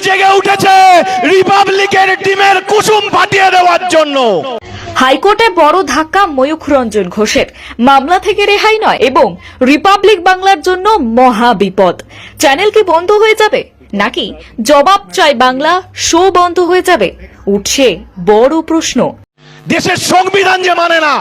জেগে উঠেছে রিপাবলিকের টিমের কুসুম ফাটিয়ে দেওয়ার জন্য। হাইকোর্টে বড় ধাক্কা ময়ূখ রঞ্জন ঘোষের, মামলা থেকে রেহাই নয় এবং রিপাবলিক বাংলার জন্য মহা বিপদ। চ্যানেল কি বন্ধ হয়ে যাবে নাকি জবাব চাই বাংলা শো বন্ধ হয়ে যাবে, উঠছে বড় প্রশ্ন। দেশের সংবিধান যে মানে না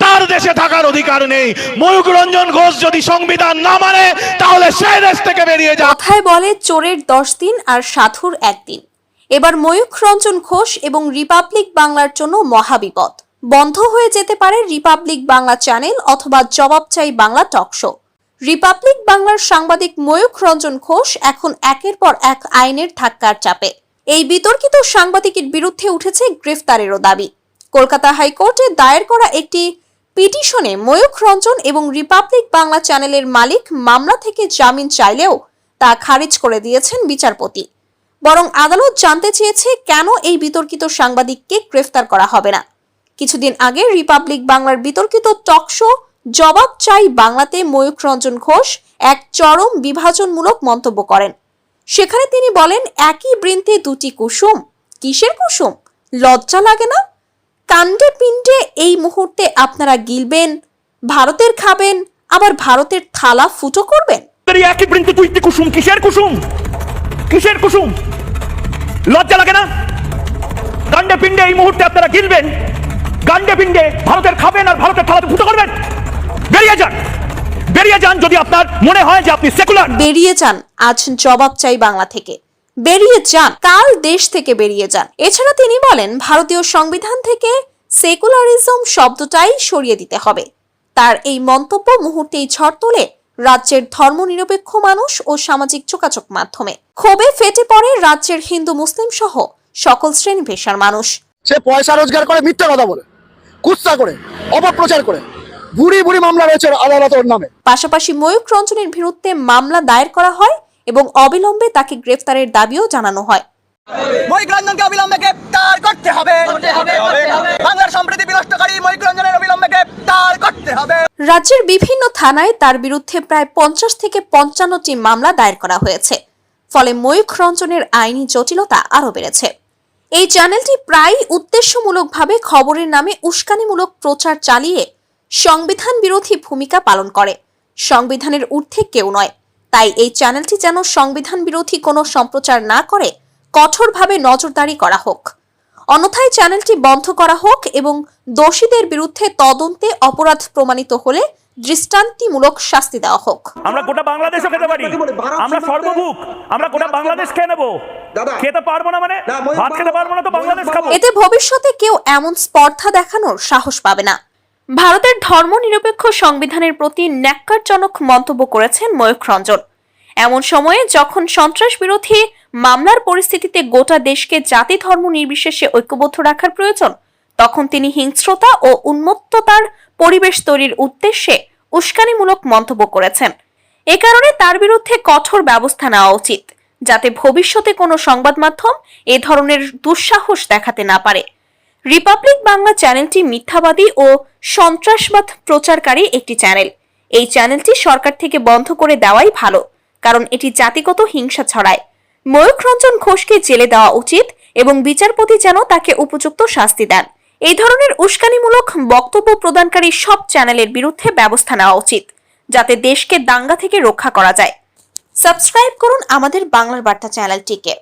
তার দেশে থাকার অধিকার নেই। ময়ূখ রঞ্জন ঘোষ যদি সংবিধান না মানে তাহলে সেই দেশ থেকে বেরিয়ে যাও। কথায় বলে চোরের 10 দিন আর সাধুর 1 দিন। এবার ময়ূখ রঞ্জন ঘোষ এবং রিপাবলিক বাংলার জন্য মহাবিপদ। বন্ধ হয়ে যেতে পারে রিপাবলিক বাংলা চ্যানেল অথবা জবাব চাই বাংলা টক শো। রিপাবলিক বাংলার সাংবাদিক ময়ূখ রঞ্জন ঘোষ এখন একের পর এক আইনের ধাক্কার চাপে। এই বিতর্কিত সাংবাদিকের বিরুদ্ধে উঠেছে গ্রেফতারেরও দাবি। কলকাতা হাইকোর্টে দায়ের করা একটি পিটিশনে ময়ূখ রঞ্জন এবং রিপাবলিক বাংলা চ্যানেলের মালিক মামলা থেকে জামিন চাইলেও তা খারিজ করে দিয়েছেন বিচারপতি। বরং আদালত জানতে চেয়েছে কেন এই বিতর্কিত সাংবাদিককে গ্রেফতার করা হবে না। কিছুদিন আগে রিপাবলিক বাংলার বিতর্কিত টক শো জবাব চাই বাংলাতে ময়ূখ রঞ্জন ঘোষ এক চরম বিভাজনমূলক মন্তব্য করেন। সেখানে তিনি বলেন, একই বৃন্তে দুটি কুসুম, কিসের কুসুম? লজ্জা লাগে না? কাণ্ডে পিণ্ডে এই মুহূর্তে আপনারা গিলবেন, ভারতের খাবেন, আবার ভারতের থালা ফুটো করবেন। একই বৃন্তে দুইটি কুসুম, কিসের কুসুম? কিসের কুসুম? লজ্জা লাগে না? কাণ্ডে পিণ্ডে এই মুহূর্তে আপনারা গিলবেন, কাণ্ডে পিণ্ডে ভারতের খাবেন আর ভারতের থালা ফুটো করবেন। বেরিয়ে যান, বেরিয়ে যান যদি আপনার মনে হয় যে আপনি সেকুলার। বেরিয়ে যান আজ জবাব চাই বাংলা থেকে, বেরিয়ে যান, কাল দেশ থেকে বেরিয়ে যান। এছাড়া তিনি বলেন, ভারতীয় সংবিধান থেকে সেকুলারিজম শব্দটাই সরিয়ে দিতে হবে। তার এই মন্তব্য মুহূর্তেই ঝড় তোলে রাজ্যের ধর্মনিরপেক্ষ মানুষ ও সামাজিক যোগাযোগ মাধ্যমে। ক্ষোভে ফেটে পড়ে রাজ্যের হিন্দু মুসলিম সহ সকল শ্রেণী পেশার মানুষ। সে পয়সা রোজগার করে মিথ্যা কথা বলে, কুৎসা করে, অপপ্রচার করে, বুড়ি বুড়ি মামলা রয়েছে আদালতের নামে। পাশাপাশি ময়ূখ রঞ্জনের বিরুদ্ধে মামলা দায়ের করা হয় এবং অবিলম্বে তাকে গ্রেফতারের দাবিও জানানো হয়। ময়ূখ রঞ্জনকে অবিলম্বে গ্রেফতার করতে হবে। বাংলার সম্প্রীতি বিনষ্টকারী ময়ূখ রঞ্জনের অবিলম্বে গ্রেফতার করতে হবে। রাজ্যের বিভিন্ন থানায় তার বিরুদ্ধে প্রায় 50 থেকে 55টি মামলা দায়ের করা হয়েছে। ফলে ময়ূখ রঞ্জনের আইনি জটিলতা আরও বেড়েছে। এই চ্যানেলটি প্রায় উদ্দেশ্যমূলকভাবে খবরের নামে উস্কানিমূলক প্রচার চালিয়ে সংবিধান বিরোধী ভূমিকা পালন করে। সংবিধানের ঊর্ধ্বে কেউ নয়, তাই এই চ্যানেলটি যেন সংবিধান বিরোধী কোনো সম্প্রচার না করে কঠোরভাবে নজরদারি করা হোক। অন্যথায় চ্যানেলটি বন্ধ করা হোক এবং দোষীদের বিরুদ্ধে তদন্তে অপরাধ প্রমাণিত হলে দৃষ্টান্তমূলক শাস্তি দেওয়া হোক। আমরা গোটা বাংলাদেশও খেতে পারি, আমরা সর্বভুক, আমরা গোটা বাংলাদেশ খেয়ে নেবো। খেতে পারবো না মানে ভাত খেতে পারবো না তো বাংলাদেশ খাবো। এতে ভবিষ্যতে কেউ এমন স্পর্ধা দেখানোর সাহস পাবে না। ভারতের ধর্মনিরপেক্ষ সংবিধানের প্রতি ন্যাক্কারজনক মন্তব্য করেছেন ময়ূখ রঞ্জন। এমন সময়ে যখন সন্ত্রাস বিরোধী মামলার পরিস্থিতিতে গোটা দেশকে জাতি ধর্ম নির্বিশেষে ঐক্যবদ্ধ রাখার প্রয়োজন, তখন তিনি হিংস্রতা ও উন্মত্ততার পরিবেশ তৈরির উদ্দেশ্যে উস্কানিমূলক মন্তব্য করেছেন। এ কারণে তার বিরুদ্ধে কঠোর ব্যবস্থা নেওয়া উচিত, যাতে ভবিষ্যতে কোনো সংবাদ মাধ্যম এ ধরনের দুঃসাহস দেখাতে না পারে। রিপাবলিক বাংলা চ্যানেলটি মিথ্যাবাদী ও সন্ত্রাসবাদ প্রচারকারী একটি চ্যানেল। এই চ্যানেলটি সরকার থেকে বন্ধ করে দেওয়াই ভালো, কারণ এটি জাতিগত হিংসা ছড়ায়। ময়ূখ রঞ্জন ঘোষকে জেলে দেওয়া উচিত এবং বিচারপতি যেন তাকে উপযুক্ত শাস্তি দেন। এই ধরনের উস্কানিমূলক বক্তব্য প্রদানকারী সব চ্যানেলের বিরুদ্ধে ব্যবস্থা নেওয়া উচিত, যাতে দেশকে দাঙ্গা থেকে রক্ষা করা যায়। সাবস্ক্রাইব করুন আমাদের বাংলার বার্তা চ্যানেলটিকে।